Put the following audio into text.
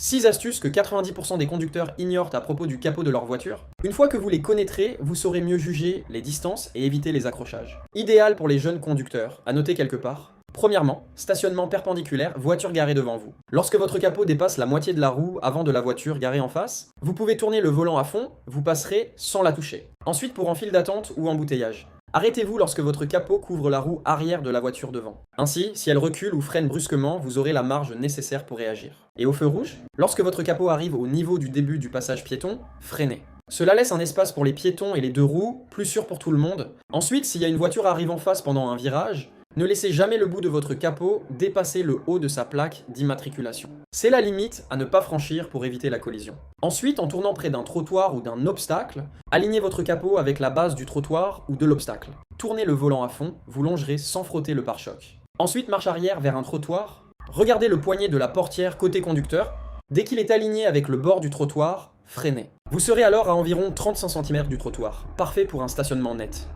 6 astuces que 90% des conducteurs ignorent à propos du capot de leur voiture. Une fois que vous les connaîtrez, vous saurez mieux juger les distances et éviter les accrochages. Idéal pour les jeunes conducteurs, à noter quelque part. Premièrement, stationnement perpendiculaire, voiture garée devant vous. Lorsque votre capot dépasse la moitié de la roue avant de la voiture garée en face, vous pouvez tourner le volant à fond, vous passerez sans la toucher. Ensuite, pour en file d'attente ou embouteillage. Arrêtez-vous lorsque votre capot couvre la roue arrière de la voiture devant. Ainsi, si elle recule ou freine brusquement, vous aurez la marge nécessaire pour réagir. Et au feu rouge, lorsque votre capot arrive au niveau du début du passage piéton, freinez. Cela laisse un espace pour les piétons et les deux roues, plus sûr pour tout le monde. Ensuite, s'il y a une voiture arrive en face pendant un virage, ne laissez jamais le bout de votre capot dépasser le haut de sa plaque d'immatriculation. C'est la limite à ne pas franchir pour éviter la collision. Ensuite, en tournant près d'un trottoir ou d'un obstacle, alignez votre capot avec la base du trottoir ou de l'obstacle. Tournez le volant à fond, vous longerez sans frotter le pare-choc. Ensuite, marche arrière vers un trottoir. Regardez le poignet de la portière côté conducteur. Dès qu'il est aligné avec le bord du trottoir, freinez. Vous serez alors à environ 35 cm du trottoir, parfait pour un stationnement net.